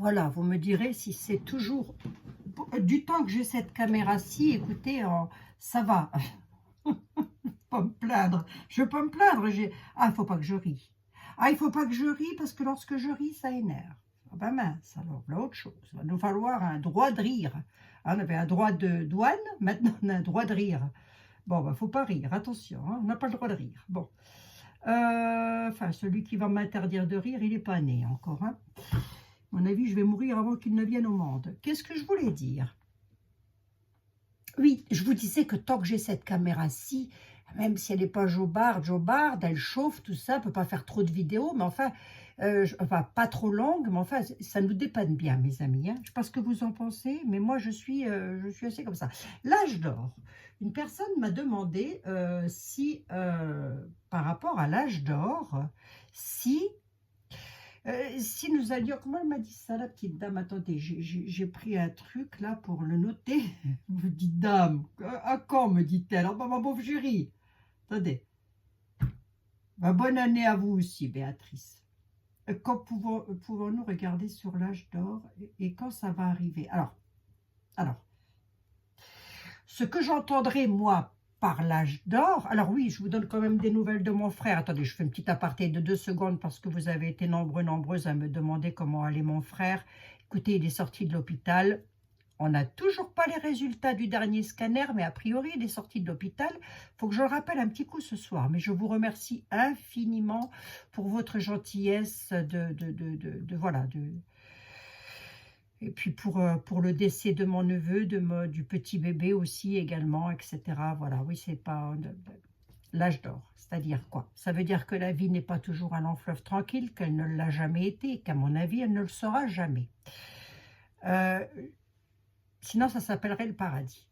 Voilà, vous me direz si c'est toujours... Du temps que j'ai cette caméra-ci, écoutez, ça va. Pas me plaindre. Je peux me plaindre. Ah, il faut pas que je rie. Ah, il faut pas que je rie parce que lorsque je ris, ça énerve. Ah ben mince, alors, là, autre chose. Il va nous falloir un droit de rire. Hein, on avait un droit de douane, maintenant on a un droit de rire. Bon, ben, faut pas rire, attention, hein, on n'a pas le droit de rire. Bon. Enfin, celui qui va m'interdire de rire, il n'est pas né encore. Hein. À mon avis, je vais mourir avant qu'il ne vienne au monde. Qu'est-ce que je voulais dire? Oui, je vous disais que tant que j'ai cette caméra-ci, même si elle n'est pas jobarde, elle chauffe, tout ça, ne peut pas faire trop de vidéos, mais enfin, enfin, pas trop longue, mais enfin, ça nous dépanne bien, mes amis. Hein. Je ne sais pas ce que vous en pensez, mais moi, je suis assez comme ça. L'âge d'or. Une personne m'a demandé si, par rapport à l'âge d'or, si nous allions, comment elle m'a dit ça, la petite dame? Attendez, j'ai pris un truc là pour le noter. Vous dites dame, à quand me dit-elle? Oh, bah, ma pauvre chérie. Attendez. Bah, bonne année à vous aussi, Béatrice. Quand pouvons-nous regarder sur l'âge d'or et quand ça va arriver? Alors, ce que j'entendrai moi par l'âge d'or, alors oui, je vous donne quand même des nouvelles de mon frère. Attendez, je fais une petite aparté de 2 secondes parce que vous avez été nombreuses à me demander comment allait mon frère. Écoutez, il est sorti de l'hôpital. On n'a toujours pas les résultats du dernier scanner, mais a priori, il est sorti de l'hôpital. Il faut que je le rappelle un petit coup ce soir. Mais je vous remercie infiniment pour votre gentillesse voilà, et puis pour le décès de mon neveu, du petit bébé aussi également, etc. Voilà, oui, c'est pas l'âge d'or. C'est-à-dire quoi? Ça veut dire que la vie n'est pas toujours un long fleuve tranquille, qu'elle ne l'a jamais été, qu'à mon avis, elle ne le sera jamais. Sinon, ça s'appellerait le paradis.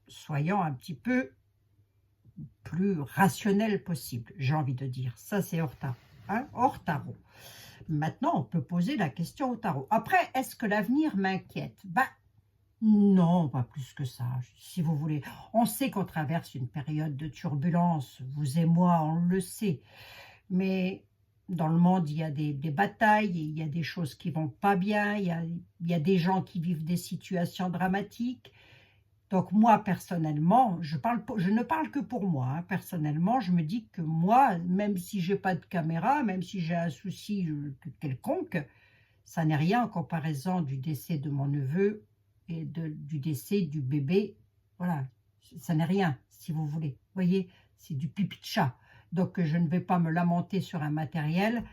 Soyons un petit peu plus rationnel possible, j'ai envie de dire. Ça, c'est hors tarot. Hein, hors tarot. Maintenant, on peut poser la question au tarot. Après, est-ce que l'avenir m'inquiète? Ben, non, pas plus que ça, si vous voulez. On sait qu'on traverse une période de turbulence, vous et moi, on le sait. Mais dans le monde, il y a des batailles, il y a des choses qui vont pas bien, il y a des gens qui vivent des situations dramatiques. Donc moi, personnellement, je ne parle que pour moi. Hein. Personnellement, je me dis que moi, même si j'ai pas de caméra, même si j'ai un souci quelconque, ça n'est rien en comparaison du décès de mon neveu et du décès du bébé. Voilà, ça n'est rien, si vous voulez. Vous voyez, c'est du pipi de chat. Donc je ne vais pas me lamenter sur un matériel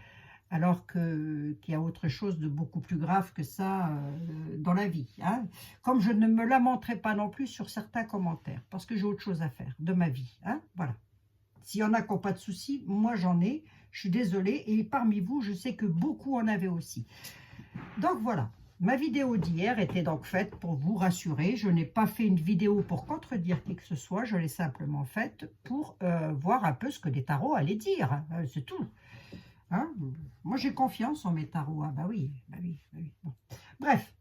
alors qu'il y a autre chose de beaucoup plus grave que ça dans la vie. Hein. Comme je ne me lamenterai pas non plus sur certains commentaires, parce que j'ai autre chose à faire de ma vie. Hein. Voilà. S'il y en a qui n'ont pas de soucis, moi j'en ai, je suis désolée, et parmi vous, je sais que beaucoup en avaient aussi. Donc voilà, ma vidéo d'hier était donc faite pour vous rassurer. Je n'ai pas fait une vidéo pour contredire qui que ce soit, je l'ai simplement faite pour voir un peu ce que les tarots allaient dire, c'est tout. Hein? Moi, j'ai confiance en mes tarots. Ah, bah oui, bah oui, bah oui. Bon. Bref.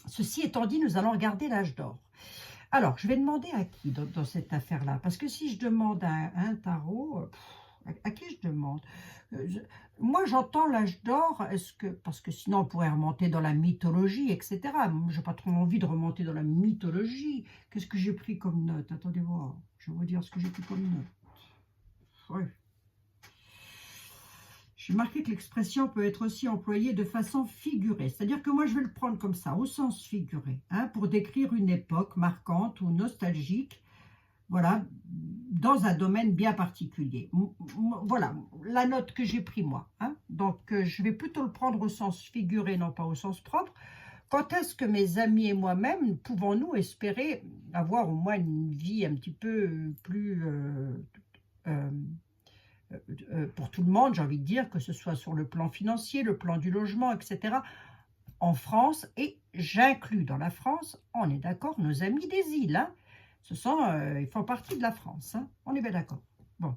Ceci étant dit, nous allons regarder l'âge d'or. Alors, je vais demander à qui dans cette affaire-là? Parce que si je demande à un tarot, à qui je demande? Moi, j'entends l'âge d'or, parce que sinon, on pourrait remonter dans la mythologie, etc. Je n'ai pas trop envie de remonter dans la mythologie. Qu'est-ce que j'ai pris comme note? Attendez voir. Je vais vous dire ce que j'ai pris comme note. Oui. J'ai marqué que l'expression peut être aussi employée de façon figurée. C'est-à-dire que moi, je vais le prendre comme ça, au sens figuré, hein, pour décrire une époque marquante ou nostalgique, voilà, dans un domaine bien particulier. Voilà, la note que j'ai prise moi. Hein. Donc, je vais plutôt le prendre au sens figuré, non pas au sens propre. Quand est-ce que mes amis et moi-même pouvons-nous espérer avoir au moins une vie un petit peu plus... pour tout le monde, j'ai envie de dire, que ce soit sur le plan financier, le plan du logement, etc., en France, et j'inclus dans la France, on est d'accord, nos amis des îles, hein, ils font partie de la France, hein, on est bien d'accord. Bon,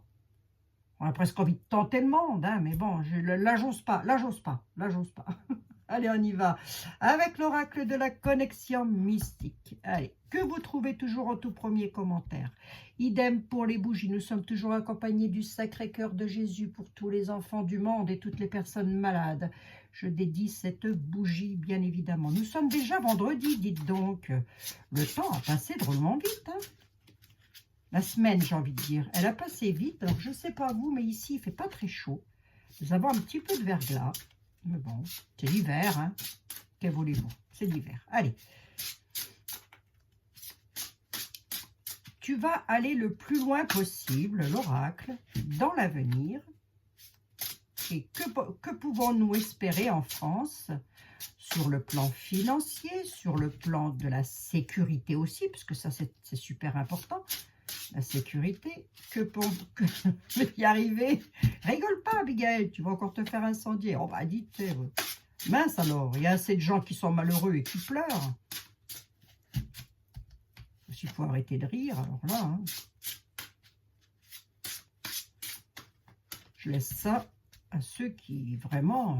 on a presque envie de tenter le monde, hein, mais bon, là, j'ose pas, là, j'ose pas. Allez, on y va. Avec l'oracle de la connexion mystique. Allez, que vous trouvez toujours en tout premier commentaire. Idem pour les bougies. Nous sommes toujours accompagnés du Sacré-Cœur de Jésus pour tous les enfants du monde et toutes les personnes malades. Je dédie cette bougie, bien évidemment. Nous sommes déjà vendredi, dites donc. Le temps a passé drôlement vite, hein. La semaine, j'ai envie de dire. Elle a passé vite. Alors, je ne sais pas vous, mais ici, il ne fait pas très chaud. Nous avons un petit peu de verglas. Mais bon, c'est l'hiver, hein. Que voulez-vous? C'est l'hiver. Allez. Tu vas aller le plus loin possible, l'oracle, dans l'avenir. Et que pouvons-nous espérer en France sur le plan financier, sur le plan de la sécurité aussi, parce que ça, c'est super important. La sécurité, je vais y arriver. Rigole pas, Abigail, tu vas encore te faire incendier. Oh, bah, dites, mince alors, il y a assez de gens qui sont malheureux et qui pleurent. Il faut arrêter de rire, alors là, hein. Je laisse ça à ceux qui vraiment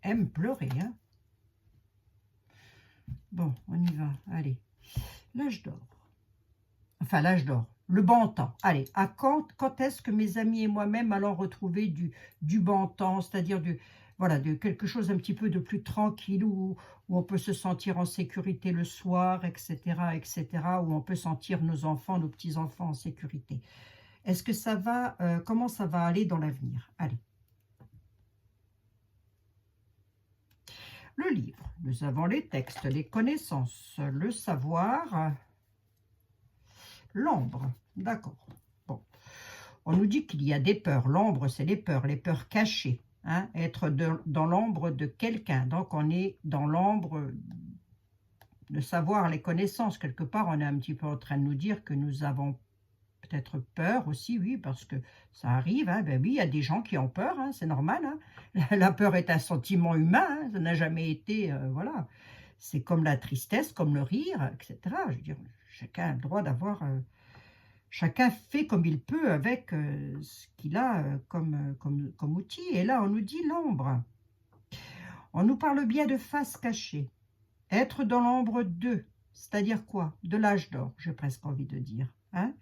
aiment pleurer, hein. Bon, on y va, allez. L'âge d'or. Enfin, l'âge d'or. Le bon temps. Allez, à quand est-ce que mes amis et moi-même allons retrouver du bon temps, c'est-à-dire voilà, de quelque chose un petit peu de plus tranquille, où on peut se sentir en sécurité le soir, etc., etc., où on peut sentir nos enfants, nos petits-enfants en sécurité. Est-ce que ça va, comment ça va aller dans l'avenir? Allez. Le livre, nous avons les textes, les connaissances, le savoir, l'ombre, d'accord. Bon, on nous dit qu'il y a des peurs. L'ombre, c'est les peurs cachées. Hein, être dans l'ombre de quelqu'un. Donc, on est dans l'ombre de savoir les connaissances. Quelque part, on est un petit peu en train de nous dire que nous avons peut-être peur aussi, oui, parce que ça arrive. Hein, ben oui, il y a des gens qui ont peur, hein, c'est normal. Hein. La peur est un sentiment humain, hein, ça n'a jamais été, voilà. C'est comme la tristesse, comme le rire, etc. Je veux dire, chacun a le droit d'avoir... chacun fait comme il peut avec ce qu'il a comme outil. Et là, on nous dit l'ombre. On nous parle bien de face cachée. Être dans l'ombre de, c'est-à-dire quoi? De l'âge d'or, j'ai presque envie de dire. Hein,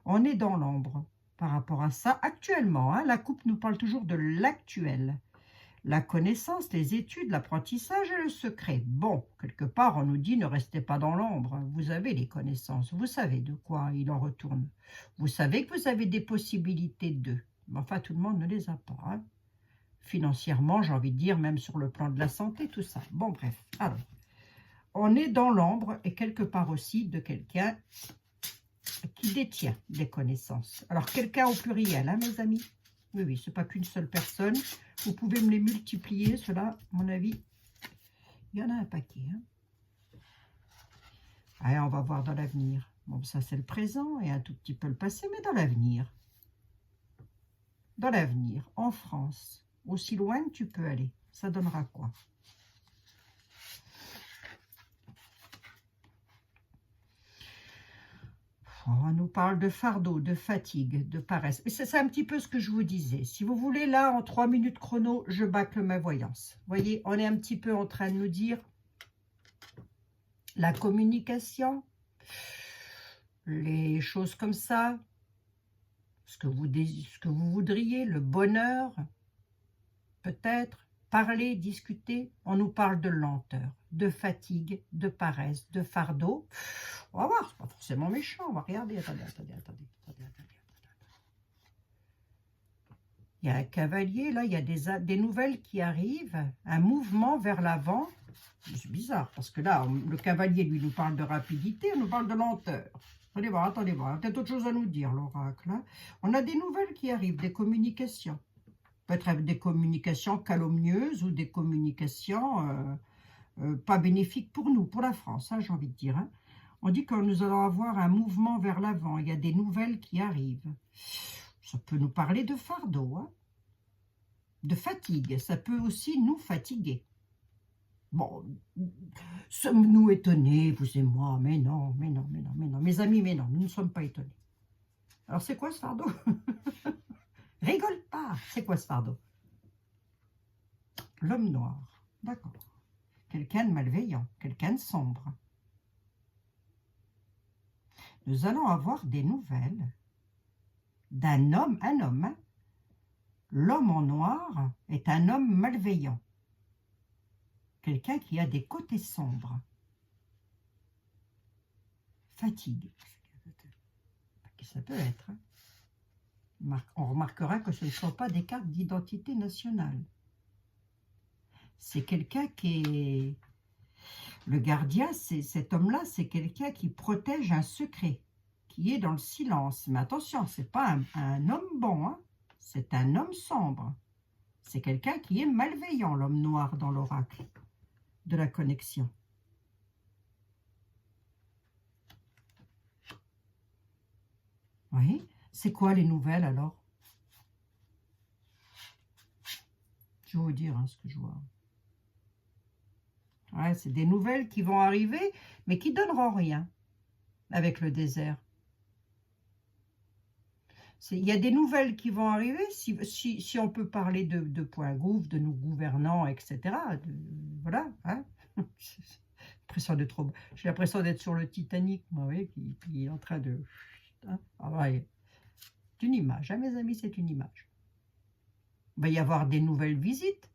on est dans l'ombre par rapport à ça actuellement. Hein, la coupe nous parle toujours de l'actuel. La connaissance, les études, l'apprentissage et le secret. Bon, quelque part, on nous dit ne restez pas dans l'ombre. Vous avez les connaissances, vous savez de quoi il en retourne. Vous savez que vous avez des possibilités d'eux. Mais enfin, tout le monde ne les a pas. Hein. Financièrement, j'ai envie de dire, même sur le plan de la santé, tout ça. Bon, bref. Alors, on est dans l'ombre et quelque part aussi de quelqu'un qui détient des connaissances. Alors, quelqu'un au pluriel, hein, mes amis? Oui, oui, ce n'est pas qu'une seule personne. Vous pouvez me les multiplier, cela, à mon avis, il y en a un paquet. Hein. Allez, on va voir dans l'avenir. Bon, ça, c'est le présent et un tout petit peu le passé, mais dans l'avenir. Dans l'avenir, en France, aussi loin que tu peux aller, ça donnera quoi? On nous parle de fardeau, de fatigue, de paresse. Et c'est un petit peu ce que je vous disais. Si vous voulez, là, en 3 minutes chrono, je bâcle ma voyance. Vous voyez, on est un petit peu en train de nous dire la communication, les choses comme ça, ce que vous voudriez, le bonheur, peut-être, parler, discuter. On nous parle de lenteur, de fatigue, de paresse, de fardeau. On va voir, c'est pas forcément méchant. On va regarder. Attendez. Il y a un cavalier, là, il y a des nouvelles qui arrivent, un mouvement vers l'avant. C'est bizarre, parce que là, le cavalier, lui, nous parle de rapidité, on nous parle de lenteur. Attendez voir, il y a peut-être autre chose à nous dire, l'oracle. Hein. On a des nouvelles qui arrivent, des communications. Peut-être des communications calomnieuses ou des communications pas bénéfiques pour nous, pour la France, hein, j'ai envie de dire. Hein. On dit que nous allons avoir un mouvement vers l'avant. Il y a des nouvelles qui arrivent. Ça peut nous parler de fardeau, hein, de fatigue. Ça peut aussi nous fatiguer. Bon, sommes-nous étonnés, vous et moi? Mais non. Mes amis, mais non, nous ne sommes pas étonnés. Alors, c'est quoi ce fardeau? Rigole pas. C'est quoi ce fardeau? L'homme noir. D'accord. Quelqu'un de malveillant, quelqu'un de sombre. Nous allons avoir des nouvelles d'un homme, hein. L'homme en noir est un homme malveillant. Quelqu'un qui a des côtés sombres. Fatigue. Ça peut être. On remarquera que ce ne sont pas des cartes d'identité nationale. C'est quelqu'un qui est... Le gardien, cet homme-là, c'est quelqu'un qui protège un secret, qui est dans le silence. Mais attention, ce n'est pas un homme bon, hein. C'est un homme sombre. C'est quelqu'un qui est malveillant, l'homme noir dans l'oracle de la connexion. Oui, c'est quoi les nouvelles alors? Je vais vous dire hein, ce que je vois. Ouais, c'est des nouvelles qui vont arriver, mais qui ne donneront rien avec le désert. Il y a des nouvelles qui vont arriver, si on peut parler de point gouv, de nos gouvernants, etc. Voilà. Hein. J'ai l'impression d'être sur le Titanic, moi, oui, qui est en train de... Hein. Ah, ouais. C'est une image, hein, mes amis, c'est une image. Il va y avoir des nouvelles visites.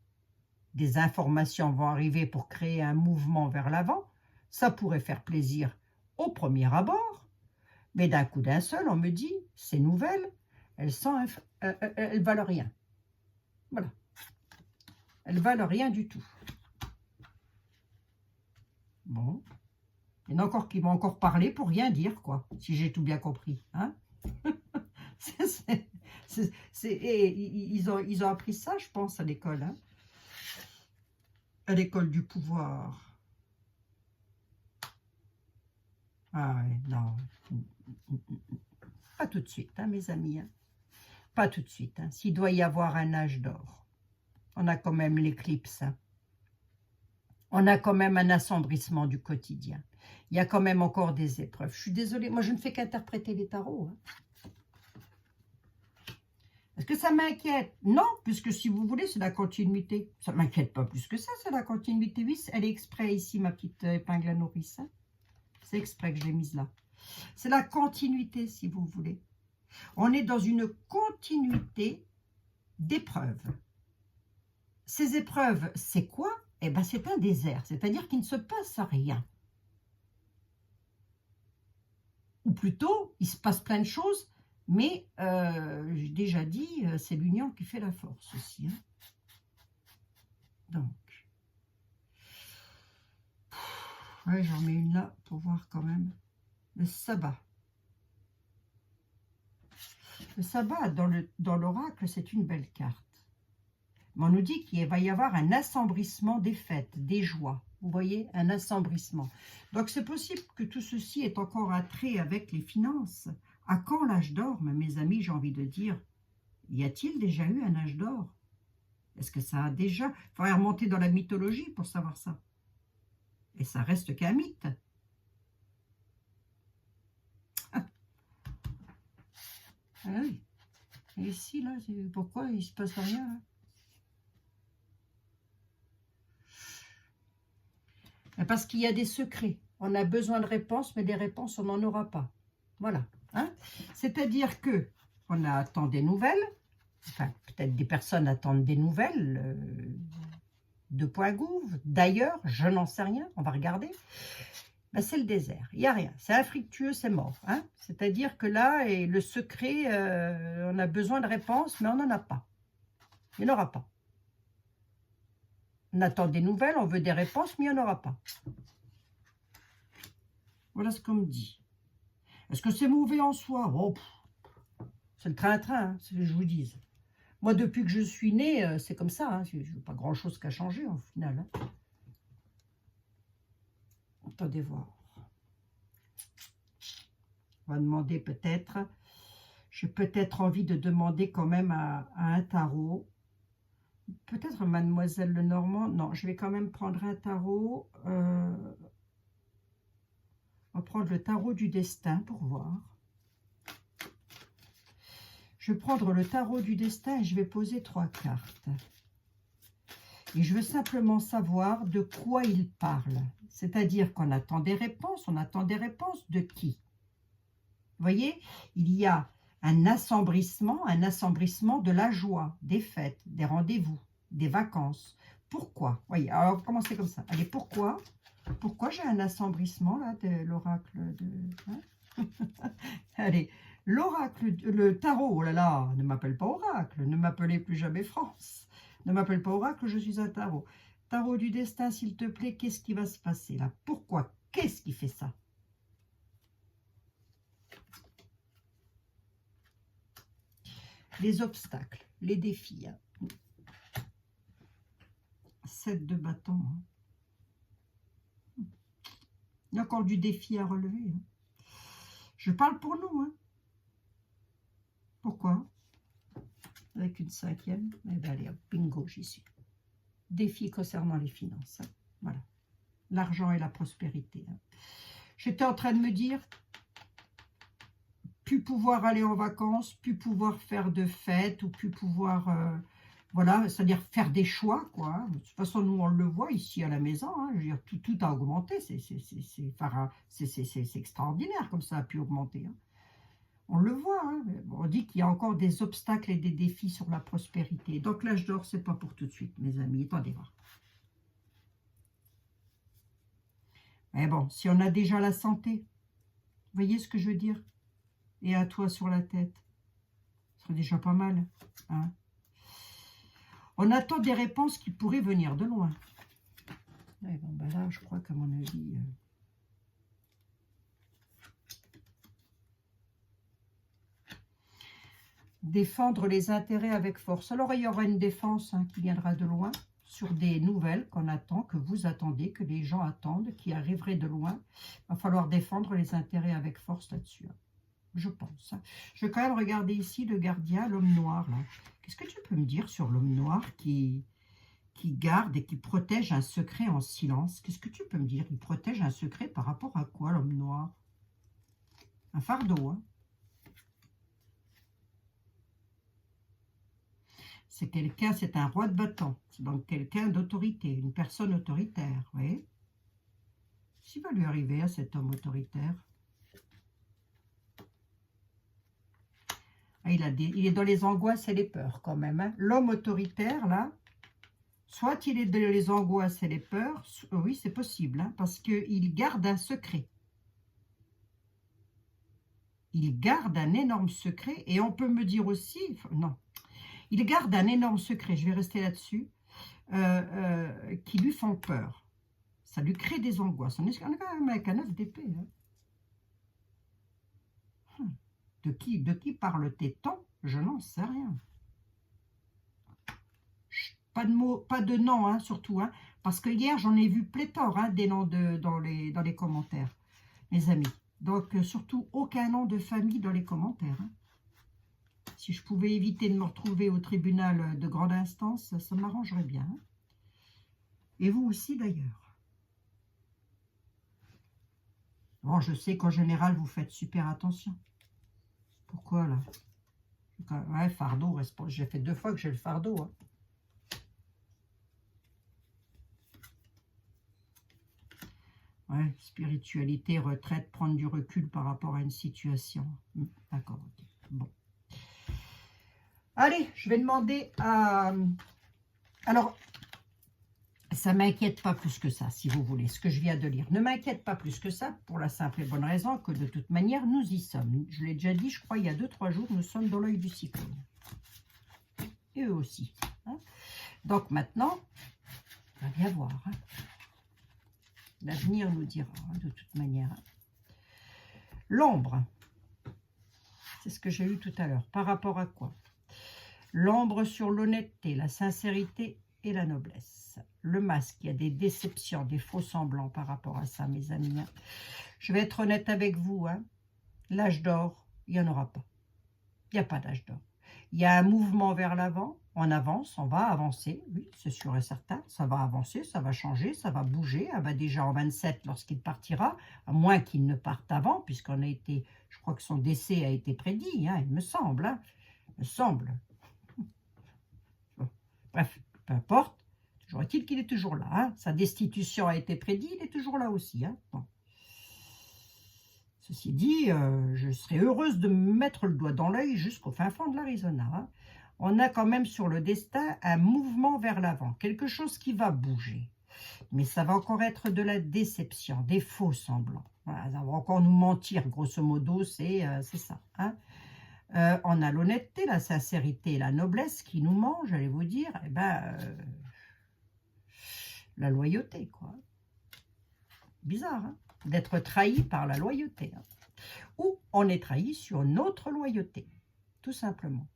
Des informations vont arriver pour créer un mouvement vers l'avant. Ça pourrait faire plaisir au premier abord. Mais d'un coup d'un seul, on me dit, ces nouvelles, elles valent rien. Voilà. Elles valent rien du tout. Bon. Il y en a encore qui vont encore parler pour rien dire, quoi, si j'ai tout bien compris. Hein. Ils ont appris ça, je pense, à l'école. Hein. À l'école du pouvoir. Ah ouais, non. Pas tout de suite, hein, mes amis. Hein. Pas tout de suite. Hein. S'il doit y avoir un âge d'or, on a quand même l'éclipse. Hein. On a quand même un assombrissement du quotidien. Il y a quand même encore des épreuves. Je suis désolée, moi je ne fais qu'interpréter les tarots. Hein. Est-ce que ça m'inquiète? Non, puisque si vous voulez, c'est la continuité. Ça ne m'inquiète pas plus que ça, c'est la continuité. Oui, elle est exprès ici, ma petite épingle à nourrice. Hein. C'est exprès que je l'ai mise là. C'est la continuité, si vous voulez. On est dans une continuité d'épreuves. Ces épreuves, c'est quoi? Eh bien, c'est un désert, c'est-à-dire qu'il ne se passe rien. Ou plutôt, il se passe plein de choses, mais j'ai déjà dit, c'est l'union qui fait la force aussi. Hein. Donc, ouais, j'en mets une là pour voir quand même. Le sabbat. Le sabbat, dans l'oracle, c'est une belle carte. Mais on nous dit qu'il va y avoir un assombrissement des fêtes, des joies. Vous voyez, un assombrissement. Donc, c'est possible que tout ceci ait encore un trait avec les finances. À quand l'âge d'or, mes amis, j'ai envie de dire? Y a-t-il déjà eu un âge d'or? Est-ce que ça a déjà... Il faudrait remonter dans la mythologie pour savoir ça. Et ça reste qu'un mythe. Ah oui. Et ici, là, pourquoi il ne se passe rien là? Parce qu'il y a des secrets. On a besoin de réponses, mais des réponses, on n'en aura pas. Voilà. Hein. C'est-à-dire que on attend des nouvelles. Enfin, peut-être des personnes attendent des nouvelles de point gouv. D'ailleurs, je n'en sais rien. On va regarder. Ben, c'est le désert. Il n'y a rien. C'est infructueux, c'est mort. Hein. C'est-à-dire que là, et le secret, on a besoin de réponses, mais on n'en a pas. Il n'y en aura pas. On attend des nouvelles, on veut des réponses, mais il n'y en aura pas. Voilà ce qu'on me dit. Est-ce que c'est mauvais en soi? Oh, c'est le train-train, hein, c'est ce que je vous dis. Moi, depuis que je suis née, c'est comme ça. Hein, je n'ai pas grand-chose qu'à changer, au final. Hein. Attendez voir. On va demander peut-être... J'ai peut-être envie de demander quand même à un tarot. Peut-être Mademoiselle Lenormand. Non, je vais quand même prendre un tarot. On va prendre le tarot du destin pour voir. Je vais prendre le tarot du destin et je vais poser 3 cartes. Et je veux simplement savoir de quoi il parle. C'est-à-dire qu'on attend des réponses. On attend des réponses de qui? Vous voyez, il y a un assombrissement de la joie, des fêtes, des rendez-vous, des vacances. Pourquoi? Voyez, alors on va commencer comme ça. Allez, pourquoi? Pourquoi j'ai un assombrissement là de l'oracle de... hein? Allez, l'oracle, le tarot, oh là là, ne m'appelle pas oracle, ne m'appelez plus jamais France. Ne m'appelle pas oracle, je suis un tarot. Tarot du destin, s'il te plaît, qu'est-ce qui va se passer là? Pourquoi? Qu'est-ce qui fait ça? Les obstacles, les défis. Hein. 7 de bâton. Hein. Il y a encore du défi à relever. Hein. Je parle pour nous. Hein. Pourquoi? Avec une 5e. Eh bien, allez, bingo, j'y suis. Défi concernant les finances. Hein. Voilà. L'argent et la prospérité. Hein. J'étais en train de me dire, plus pouvoir aller en vacances, plus pouvoir faire de fêtes, ou plus pouvoir, voilà, c'est-à-dire faire des choix, quoi. Hein. De toute façon, nous, on le voit ici à la maison, hein. Je veux dire, tout a augmenté, c'est extraordinaire comme ça a pu augmenter. Hein. On le voit, hein. On dit qu'il y a encore des obstacles et des défis sur la prospérité. Donc l'âge d'or, c'est pas pour tout de suite, mes amis, attendez voir. Mais bon, si on a déjà la santé, vous voyez ce que je veux dire? Et à toi sur la tête. Ce serait déjà pas mal. Hein. On attend des réponses qui pourraient venir de loin. Et bon, ben là, je crois qu'à mon avis... défendre les intérêts avec force. Alors, il y aura une défense hein, qui viendra de loin sur des nouvelles qu'on attend, que vous attendez, que les gens attendent, qui arriveraient de loin. Il va falloir défendre les intérêts avec force là-dessus. Hein. Je pense. Hein. Je vais quand même regarder ici le gardien, l'homme noir. Qu'est-ce que tu peux me dire sur l'homme noir qui garde et qui protège un secret en silence? Qu'est-ce que tu peux me dire? Il protège un secret par rapport à quoi, l'homme noir? Un fardeau, hein? C'est quelqu'un, c'est un roi de bâton. C'est donc quelqu'un d'autorité, une personne autoritaire. Vous voyez? Qu'est-ce qui va lui arriver à cet homme autoritaire? Ah, il est dans les angoisses et les peurs quand même. Hein. L'homme autoritaire, là, soit il est dans les angoisses et les peurs, oui, c'est possible, hein, parce qu'il garde un secret. Il garde un énorme secret, et on peut me dire aussi, non, il garde un énorme secret, je vais rester là-dessus, qui lui font peur. Ça lui crée des angoisses. On est quand même avec un 9 d'épée. Hein. De qui parle-t-on? Je n'en sais rien. Pas de mots, pas de nom, hein, surtout. Hein, parce que hier, j'en ai vu pléthore hein, des noms dans les commentaires, mes amis. Donc, surtout, aucun nom de famille dans les commentaires. Hein. Si je pouvais éviter de me retrouver au tribunal de grande instance, ça m'arrangerait bien. Hein. Et vous aussi, d'ailleurs. Bon, je sais qu'en général, vous faites super attention. Pourquoi, là? Ouais, fardeau. J'ai fait 2 fois que j'ai le fardeau. Hein. Ouais, spiritualité, retraite, prendre du recul par rapport à une situation. D'accord, ok. Bon. Allez, je vais demander à... Alors, ça ne m'inquiète pas plus que ça, si vous voulez, ce que je viens de lire. Ne m'inquiète pas plus que ça, pour la simple et bonne raison que de toute manière, nous y sommes. Je l'ai déjà dit, je crois, il y a 2-3 jours, nous sommes dans l'œil du cyclone. Et eux aussi. Hein. Donc maintenant, on va bien voir. Hein. L'avenir nous dira, hein, de toute manière. L'ombre, c'est ce que j'ai eu tout à l'heure. Par rapport à quoi? L'ombre sur l'honnêteté, la sincérité et la noblesse. Le masque, il y a des déceptions, des faux semblants par rapport à ça, mes amis. Hein. Je vais être honnête avec vous. Hein. L'âge d'or, il n'y en aura pas. Il n'y a pas d'âge d'or. Il y a un mouvement vers l'avant. On avance, on va avancer. Oui, c'est sûr et certain. Ça va avancer, ça va changer, ça va bouger. Ah ben déjà en 27, lorsqu'il partira, à moins qu'il ne parte avant, puisqu'on a été, je crois que son décès a été prédit, hein, il me semble. Hein, il me semble. Bon. Bref, peu importe. Toujours est-il qu'il est toujours là. Hein. Sa destitution a été prédite, il est toujours là aussi. Hein. Bon. Ceci dit, je serais heureuse de me mettre le doigt dans l'œil jusqu'au fin fond de l'Arizona. Hein. On a quand même sur le destin un mouvement vers l'avant, quelque chose qui va bouger. Mais ça va encore être de la déception, des faux semblants. Voilà, ça va encore nous mentir, grosso modo, c'est ça. Hein. On a l'honnêteté, la sincérité, la noblesse qui nous mange, j'allais vous dire, eh ben, la loyauté, quoi. Bizarre, hein, d'être trahi par la loyauté. Hein. Ou on est trahi sur notre loyauté, tout simplement.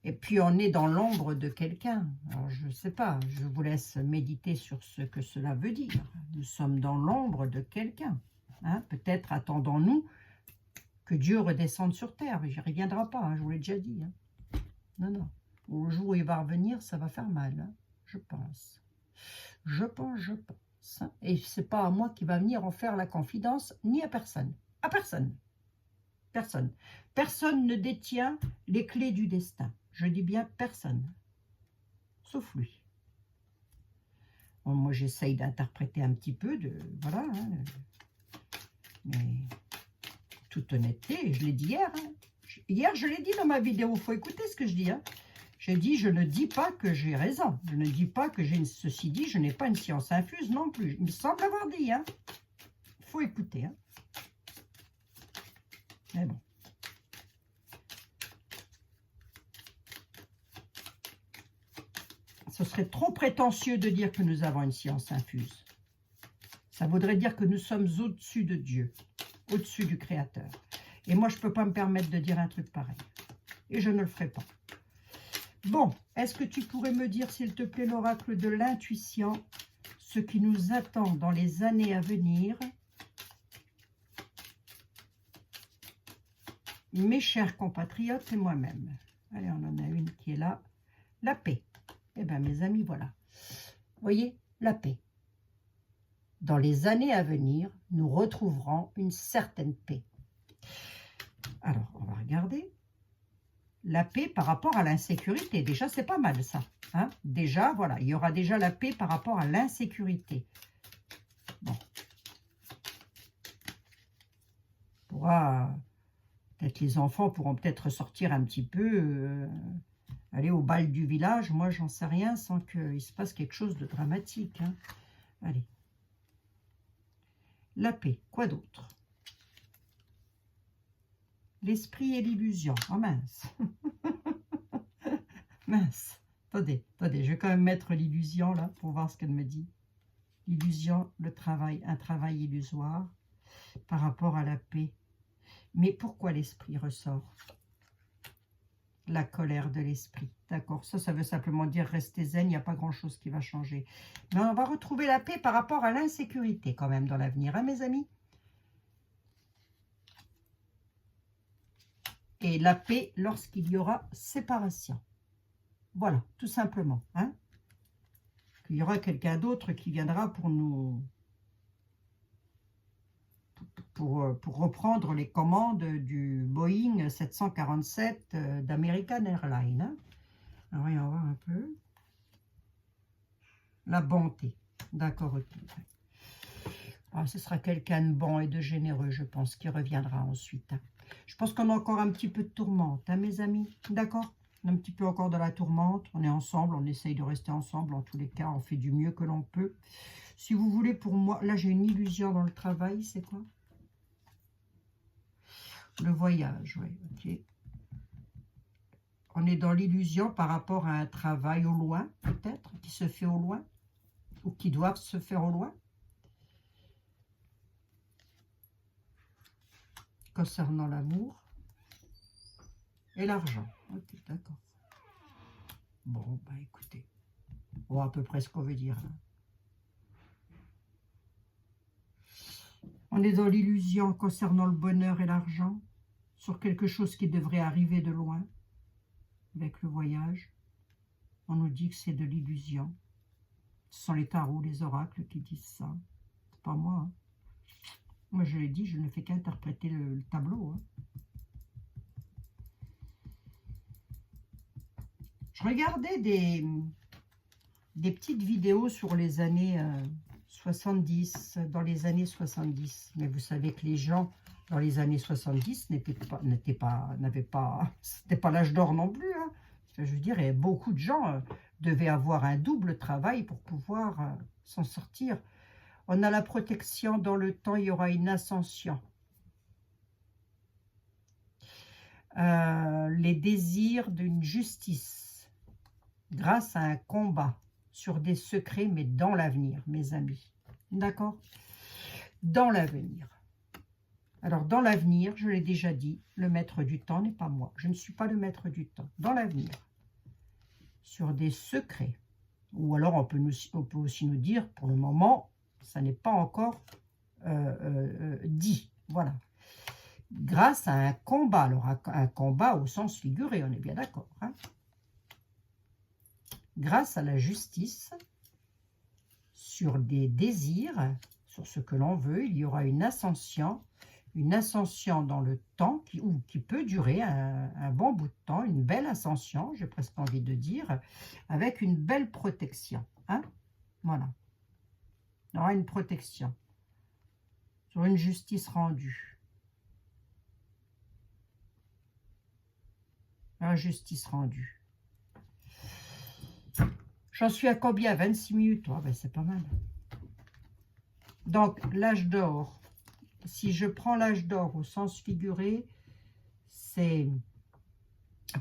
Et puis on est dans l'ombre de quelqu'un. Alors je ne sais pas, je vous laisse méditer sur ce que cela veut dire. Nous sommes dans l'ombre de quelqu'un. Hein. Peut-être attendons-nous que Dieu redescende sur terre. Mais il ne reviendra pas, hein, je vous l'ai déjà dit. Hein. Non, non. Au jour où il va revenir, ça va faire mal. Hein, je pense. Je pense. Hein. Et ce n'est pas à moi qui va venir en faire la confidence, ni à personne. À personne. Personne. Personne ne détient les clés du destin. Je dis bien personne. Sauf lui. Bon, moi, j'essaye d'interpréter un petit peu de... Voilà. Hein, mais... toute honnêteté, je l'ai dit hier. Hein. Hier, je l'ai dit dans ma vidéo. Il faut écouter ce que je dis. Hein. J'ai dit, je ne dis pas que j'ai raison. Je ne dis pas que j'ai... Ceci dit, je n'ai pas une science infuse non plus. Il me semble avoir dit. Hein. Il faut écouter. Hein. Mais bon. Ce serait trop prétentieux de dire que nous avons une science infuse. Ça voudrait dire que nous sommes au-dessus de Dieu, au-dessus du Créateur. Et moi, je ne peux pas me permettre de dire un truc pareil. Et je ne le ferai pas. Bon, est-ce que tu pourrais me dire, s'il te plaît, l'oracle de l'intuition, ce qui nous attend dans les années à venir? Mes chers compatriotes et moi-même. Allez, on en a une qui est là. La paix. Eh bien, mes amis, voilà. Vous voyez, la paix. Dans les années à venir, nous retrouverons une certaine paix. Alors, on va regarder. La paix par rapport à l'insécurité. Déjà, c'est pas mal, ça. Hein? Déjà, voilà, il y aura déjà la paix par rapport à l'insécurité. Bon. Peut-être les enfants pourront peut-être sortir un petit peu... aller au bal du village, moi j'en sais rien sans qu'il se passe quelque chose de dramatique. Hein. Allez. La paix, quoi d'autre? L'esprit et l'illusion. Oh mince. Mince. Attendez, je vais quand même mettre l'illusion là pour voir ce qu'elle me dit. L'illusion, le travail, un travail illusoire par rapport à la paix. Mais pourquoi l'esprit ressort? La colère de l'esprit. D'accord, ça veut simplement dire rester zen, il n'y a pas grand-chose qui va changer. Mais on va retrouver la paix par rapport à l'insécurité quand même dans l'avenir, hein, mes amis? Et la paix lorsqu'il y aura séparation. Voilà, tout simplement. Hein? Il y aura quelqu'un d'autre qui viendra pour nous... Pour reprendre les commandes du Boeing 747 d'American Airlines. Hein. Alors, on va voir un peu. La bonté. D'accord, ok. Ah, ce sera quelqu'un de bon et de généreux, je pense, qui reviendra ensuite. Hein. Je pense qu'on a encore un petit peu de tourmente, hein, mes amis. D'accord? Un petit peu encore de la tourmente. On est ensemble, on essaye de rester ensemble. En tous les cas, on fait du mieux que l'on peut. Si vous voulez, pour moi, là, j'ai une illusion dans le travail. C'est quoi? Le voyage, oui, ok. On est dans l'illusion par rapport à un travail au loin, peut-être, qui se fait au loin, ou qui doivent se faire au loin. Concernant l'amour et l'argent. Ok, d'accord. Bon, bah écoutez, on voit à peu près ce qu'on veut dire. Hein. On est dans l'illusion concernant le bonheur et l'argent, sur quelque chose qui devrait arriver de loin, avec le voyage. On nous dit que c'est de l'illusion. Ce sont les tarots, les oracles qui disent ça. C'est pas moi. Hein. Moi, je l'ai dit, je ne fais qu'interpréter le tableau. Hein. Je regardais des petites vidéos sur les années 70, dans les années 70. Mais vous savez que les gens dans les années 70 c'était pas l'âge d'or non plus. Hein. Je veux dire, et beaucoup de gens devaient avoir un double travail pour pouvoir s'en sortir. On a la protection dans le temps, il y aura une ascension. Les désirs d'une justice grâce à un combat sur des secrets, mais dans l'avenir, mes amis. D'accord? Dans l'avenir. Alors, dans l'avenir, je l'ai déjà dit, le maître du temps n'est pas moi. Je ne suis pas le maître du temps. Dans l'avenir, sur des secrets. Ou alors, on peut aussi nous dire, pour le moment, ça n'est pas encore dit. Voilà. Grâce à un combat. Alors, un combat au sens figuré, on est bien d'accord. Hein? Grâce à la justice, sur des désirs, sur ce que l'on veut, il y aura une ascension dans le temps qui peut durer un bon bout de temps, une belle ascension, j'ai presque envie de dire, avec une belle protection. Hein? Voilà. Il y aura une protection sur une justice rendue. La justice rendue. J'en suis à combien? 26 minutes. Oh, ben c'est pas mal. Donc, l'âge d'or. Si je prends l'âge d'or au sens figuré, c'est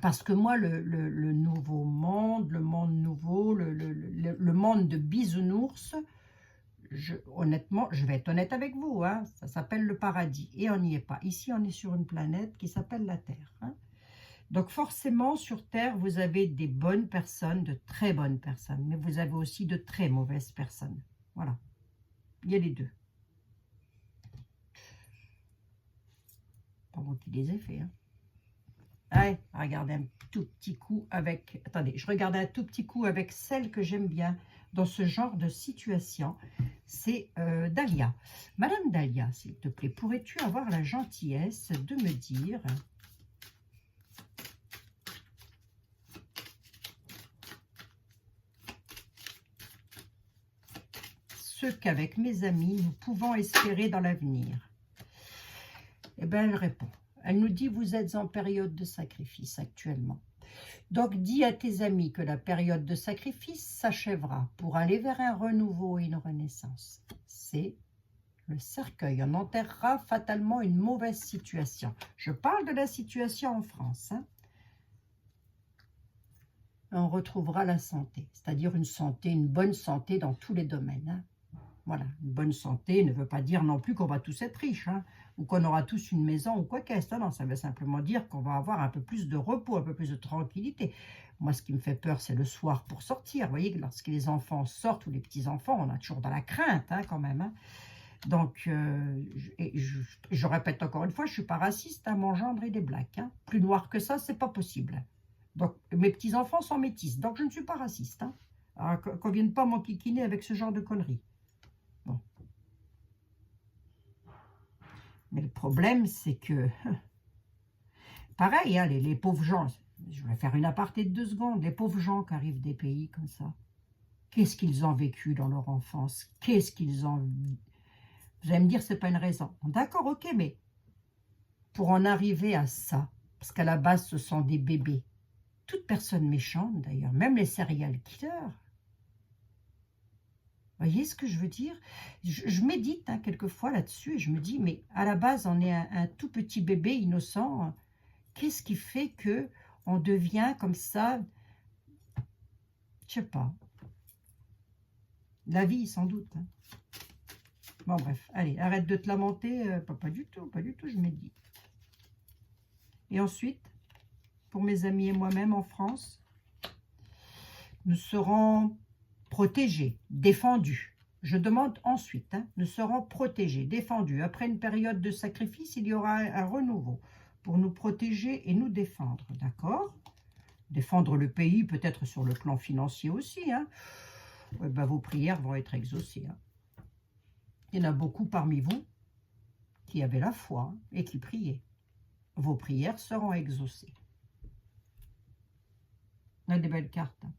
parce que moi, le nouveau monde, le monde nouveau, le monde de bisounours, honnêtement, je vais être honnête avec vous, hein, ça s'appelle le paradis et on n'y est pas. Ici, on est sur une planète qui s'appelle la Terre. Hein. Donc forcément, sur Terre, vous avez des bonnes personnes, de très bonnes personnes, mais vous avez aussi de très mauvaises personnes. Voilà, il y a les deux. Pas moi qui les ai fait. Hein. Allez, regardez un tout petit coup avec... Attendez, je regarde un tout petit coup avec celle que j'aime bien dans ce genre de situation. C'est Dahlia. Madame Dahlia, s'il te plaît, pourrais-tu avoir la gentillesse de me dire... ce qu'avec mes amis, nous pouvons espérer dans l'avenir. Eh bien, elle répond. Elle nous dit, vous êtes en période de sacrifice actuellement. Donc, dis à tes amis que la période de sacrifice s'achèvera pour aller vers un renouveau et une renaissance. C'est le cercueil. On enterrera fatalement une mauvaise situation. Je parle de la situation en France. Hein. On retrouvera la santé, c'est-à-dire une bonne santé dans tous les domaines. Hein. Voilà, une bonne santé ne veut pas dire non plus qu'on va tous être riches, hein, ou qu'on aura tous une maison ou quoi qu'est-ce. Non, ça veut simplement dire qu'on va avoir un peu plus de repos, un peu plus de tranquillité. Moi, ce qui me fait peur, c'est le soir pour sortir. Vous voyez, lorsque les enfants sortent ou les petits-enfants, on a toujours dans la crainte hein, quand même. Hein. Donc, je répète encore une fois, je ne suis pas raciste, hein, mon gendre est des blacks. Hein. Plus noir que ça, c'est pas possible. Donc, mes petits-enfants sont métis, donc je ne suis pas raciste. Hein. Alors, qu'on ne vienne pas m'enquiquiner avec ce genre de conneries. Bon. Mais le problème, c'est que, pareil, hein, les pauvres gens, je vais faire une aparté de 2 secondes, les pauvres gens qui arrivent des pays comme ça, qu'est-ce qu'ils ont vécu dans leur enfance? Qu'est-ce qu'ils ont... Vous allez me dire, c'est pas une raison. D'accord, ok, mais pour en arriver à ça, parce qu'à la base, ce sont des bébés, toute personne méchante d'ailleurs, même les serial killers, vous voyez ce que je veux dire? Je médite hein, quelquefois là-dessus et je me dis, mais à la base, on est un tout petit bébé innocent. Qu'est-ce qui fait que on devient comme ça? Je sais pas. La vie, sans doute. Hein. Bon, bref, allez, arrête de te lamenter. Pas du tout, je médite. Et ensuite, pour mes amis et moi-même en France, nous serons... protégés, défendus. Je demande ensuite, hein, nous serons protégés, défendus. Après une période de sacrifice, il y aura un renouveau pour nous protéger et nous défendre, d'accord? Défendre le pays, peut-être sur le plan financier aussi. Hein. Ben, vos prières vont être exaucées. Hein. Il y en a beaucoup parmi vous qui avaient la foi hein, et qui priaient. Vos prières seront exaucées. On a des belles cartes. Hein.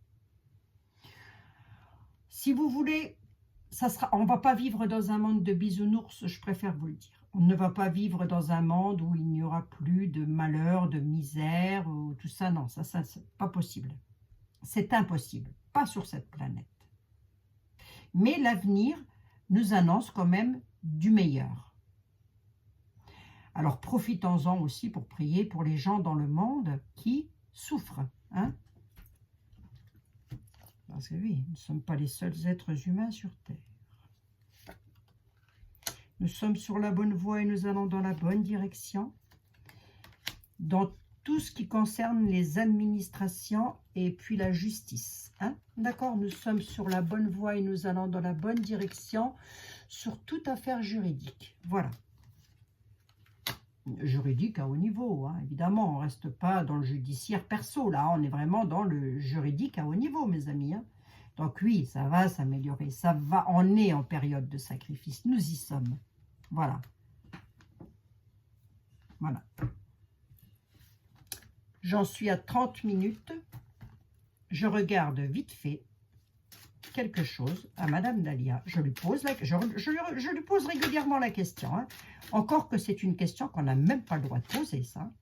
Si vous voulez, on ne va pas vivre dans un monde de bisounours, je préfère vous le dire. On ne va pas vivre dans un monde où il n'y aura plus de malheur, de misère, ou tout ça. Non, ça c'est pas possible. C'est impossible, pas sur cette planète. Mais l'avenir nous annonce quand même du meilleur. Alors profitons-en aussi pour prier pour les gens dans le monde qui souffrent. Hein? Parce que oui, nous ne sommes pas les seuls êtres humains sur Terre. Nous sommes sur la bonne voie et nous allons dans la bonne direction. Dans tout ce qui concerne les administrations et puis la justice. Hein? D'accord, nous sommes sur la bonne voie et nous allons dans la bonne direction sur toute affaire juridique. Voilà. Juridique à haut niveau, hein. Évidemment, on ne reste pas dans le judiciaire perso, là, on est vraiment dans le juridique à haut niveau, mes amis. Hein. Donc oui, ça va s'améliorer, ça va, on est en période de sacrifice, nous y sommes. Voilà. Voilà. J'en suis à 30 minutes. Je regarde vite fait quelque chose à Madame Dahlia. Je lui pose, je lui pose régulièrement la question. Hein. Encore que c'est une question qu'on n'a même pas le droit de poser, ça.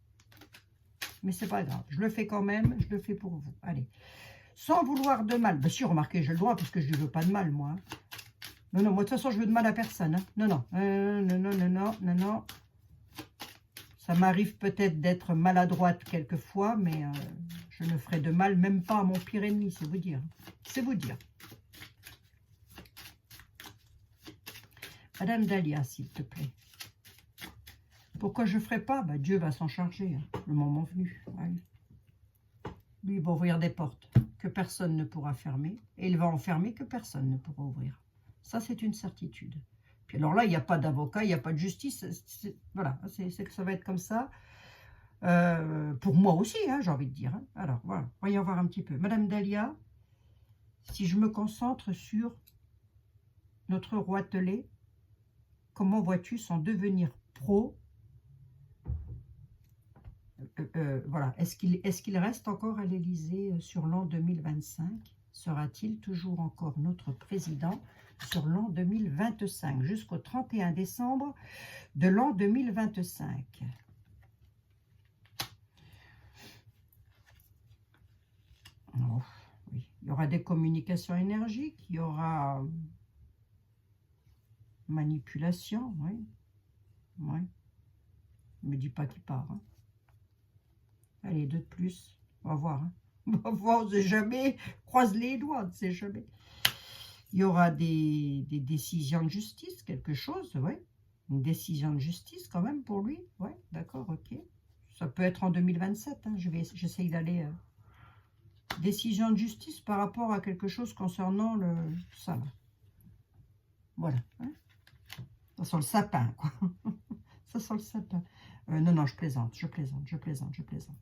Mais c'est pas grave. Je le fais quand même. Je le fais pour vous. Allez. Sans vouloir de mal. Bien sûr, remarquez, j'ai le droit parce que je ne veux pas de mal, moi. Non, non, moi, de toute façon, je veux de mal à personne. Hein. Non, non. Non, non, non, non, non, non. Ça m'arrive peut-être d'être maladroite quelquefois, mais je ne ferai de mal même pas à mon pire ennemi, c'est vous dire. C'est vous dire. Madame Dahlia, s'il te plaît. Pourquoi je ne ferai pas? Bah, Dieu va s'en charger, hein, le moment venu. Ouais. Lui, il va ouvrir des portes que personne ne pourra fermer, et il va en fermer que personne ne pourra ouvrir. Ça, c'est une certitude. Puis alors là, il n'y a pas d'avocat, il n'y a pas de justice. Voilà, c'est que ça va être comme ça. Pour moi aussi, hein, j'ai envie de dire. Hein. Alors, voilà, voyons voir un petit peu. Madame Dahlia, si je me concentre sur notre roitelet, comment vois-tu son devenir pro? Voilà, est-ce qu'il reste encore à l'Élysée sur l'an 2025? Sera-t-il toujours encore notre président sur l'an 2025, jusqu'au 31 décembre de l'an 2025? Oh, oui. Il y aura des communications énergiques, il y aura manipulation, oui. Oui. Ne me dis pas qu'il part. Hein. Allez, deux de plus. On va voir. Hein. On va voir, on ne sait jamais. Croise les doigts, on ne sait jamais. Il y aura des décisions de justice, quelque chose, oui. Une décision de justice quand même pour lui. Oui, d'accord, ok. Ça peut être en 2027. Hein. J'essaye d'aller... décision de justice par rapport à quelque chose concernant ça. Là. Voilà. Hein. Ça sent le sapin, quoi. Ça sent le sapin. Non, non, je plaisante, je plaisante, je plaisante, je plaisante.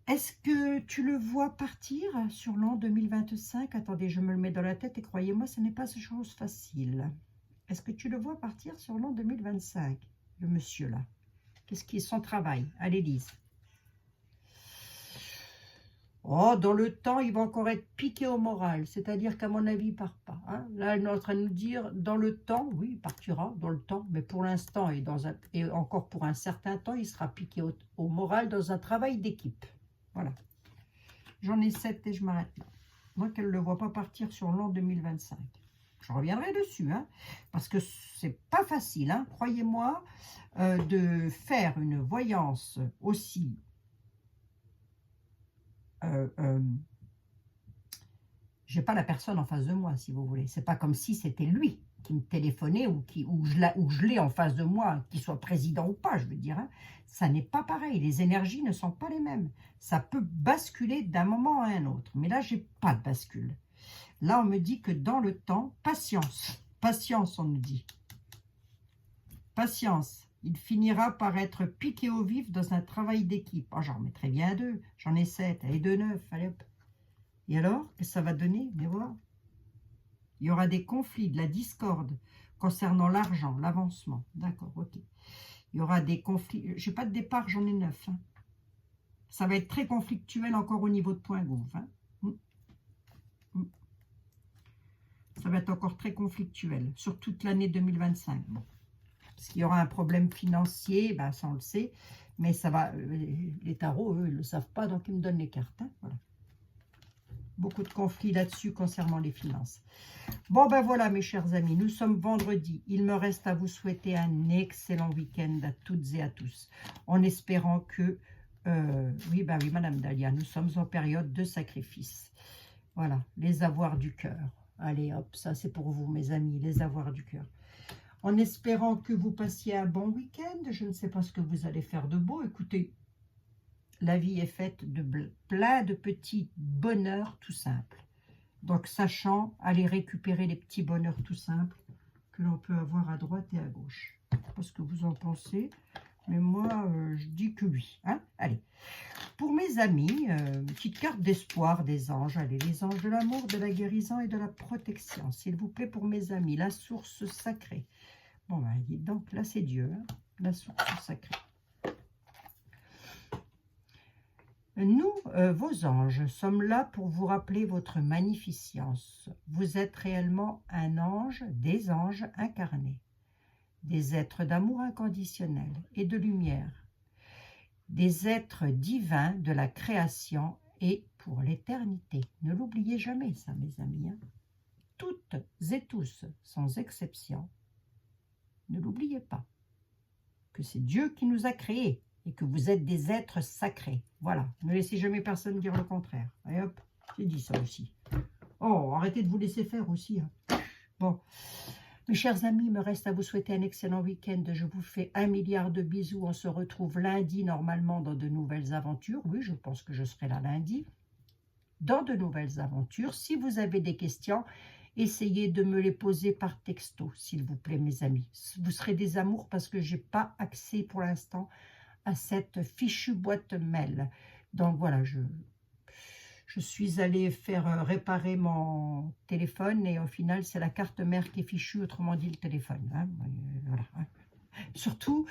Est-ce que tu le vois partir sur l'an 2025? Attendez, je me le mets dans la tête et croyez-moi, ce n'est pas chose facile. Est-ce que tu le vois partir sur l'an 2025, le monsieur là? Qu'est-ce qui est son travail à l'Élysée? Oh, dans le temps, il va encore être piqué au moral. C'est-à-dire qu'à mon avis, il ne part pas. Hein. Là, elle est en train de nous dire, dans le temps, oui, il partira dans le temps. Mais pour l'instant, et encore pour un certain temps, il sera piqué au moral dans un travail d'équipe. Voilà. J'en ai 7 et je m'arrête là. Moi, qu'elle ne le voit pas partir sur l'an 2025. Je reviendrai dessus, hein, parce que c'est pas facile, hein, croyez-moi, de faire une voyance aussi... j'ai pas la personne en face de moi, si vous voulez. C'est pas comme si c'était lui qui me téléphonait ou je l'ai en face de moi, qu'il soit président ou pas, je veux dire. Hein. Ça n'est pas pareil. Les énergies ne sont pas les mêmes. Ça peut basculer d'un moment à un autre. Mais là, j'ai pas de bascule. Là, on me dit que dans le temps, patience. Patience, on nous dit. Patience. Il finira par être piqué au vif dans un travail d'équipe. Oh, j'en mettrai bien 2. J'en ai 7. Allez, 2, 9. Allez, hop. Et alors, qu'est-ce que ça va donner? Mais voilà. Il y aura des conflits, de la discorde concernant l'argent, l'avancement. D'accord, ok. Il y aura des conflits. Je n'ai pas de départ, j'en ai 9. Hein. Ça va être très conflictuel encore au niveau de point gauve. Hein. va être encore très conflictuel sur toute l'année 2025. Bon. Parce qu'il y aura un problème financier, ben, ça on le sait, mais ça va, les tarots, eux, ils ne le savent pas, donc ils me donnent les cartes. Hein, voilà. Beaucoup de conflits là-dessus concernant les finances. Bon, ben voilà, mes chers amis, nous sommes vendredi. Il me reste à vous souhaiter un excellent week-end à toutes et à tous, en espérant que, oui, ben oui, Madame Dahlia, nous sommes en période de sacrifice. Voilà, les avoirs du cœur. Allez, hop, ça c'est pour vous, mes amis, les avoirs du cœur. En espérant que vous passiez un bon week-end. Je ne sais pas ce que vous allez faire de beau. Écoutez, la vie est faite de plein de petits bonheurs tout simples. Donc, sachant aller récupérer les petits bonheurs tout simples que l'on peut avoir à droite et à gauche. Je ne sais pas ce que vous en pensez, mais moi, je dis que oui. Hein, allez. Pour mes amis, une petite carte d'espoir des anges. Allez, les anges de l'amour, de la guérison et de la protection. S'il vous plaît, pour mes amis, la source sacrée. Bon, ben, dites donc, là, c'est Dieu, hein, la source sacrée. Nous, vos anges, sommes là pour vous rappeler votre magnificence. Vous êtes réellement un ange, des anges incarnés, des êtres d'amour inconditionnel et de lumière, des êtres divins de la création et pour l'éternité. Ne l'oubliez jamais, ça, mes amis. Hein. Toutes et tous, sans exception, ne l'oubliez pas, que c'est Dieu qui nous a créés et que vous êtes des êtres sacrés. Voilà, ne laissez jamais personne dire le contraire. Et hop, j'ai dit ça aussi. Oh, arrêtez de vous laisser faire aussi. Hein. Bon, mes chers amis, il me reste à vous souhaiter un excellent week-end. Je vous fais 1 milliard de bisous. On se retrouve lundi, normalement, dans de nouvelles aventures. Oui, je pense que je serai là lundi. Dans de nouvelles aventures. Si vous avez des questions, essayez de me les poser par texto, s'il vous plaît, mes amis. Vous serez des amours parce que je n'ai pas accès pour l'instant à cette fichue boîte mail. Donc voilà, je suis allée faire réparer mon téléphone et au final, c'est la carte mère qui est fichue, autrement dit le téléphone. Hein. Voilà. Surtout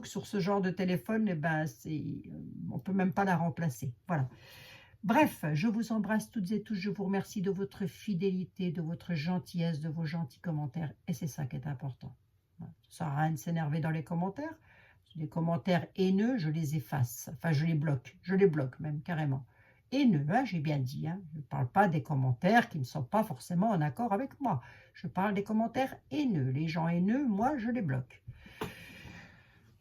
que sur ce genre de téléphone, eh ben, on ne peut même pas la remplacer. Voilà. Bref, je vous embrasse toutes et tous. Je vous remercie de votre fidélité, de votre gentillesse, de vos gentils commentaires. Et c'est ça qui est important. Ça sert à rien de s'énerver dans les commentaires. Les commentaires haineux, je les efface. Enfin, je les bloque même carrément. Haineux, hein, j'ai bien dit. Hein. Je ne parle pas des commentaires qui ne sont pas forcément en accord avec moi. Je parle des commentaires haineux. Les gens haineux, moi, je les bloque.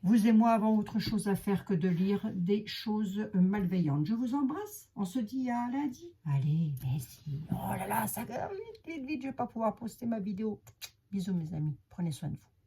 Vous et moi avons autre chose à faire que de lire des choses malveillantes. Je vous embrasse. On se dit à lundi. Allez, merci. Oh là là, ça vite, je ne vais pas pouvoir poster ma vidéo. Bisous mes amis. Prenez soin de vous.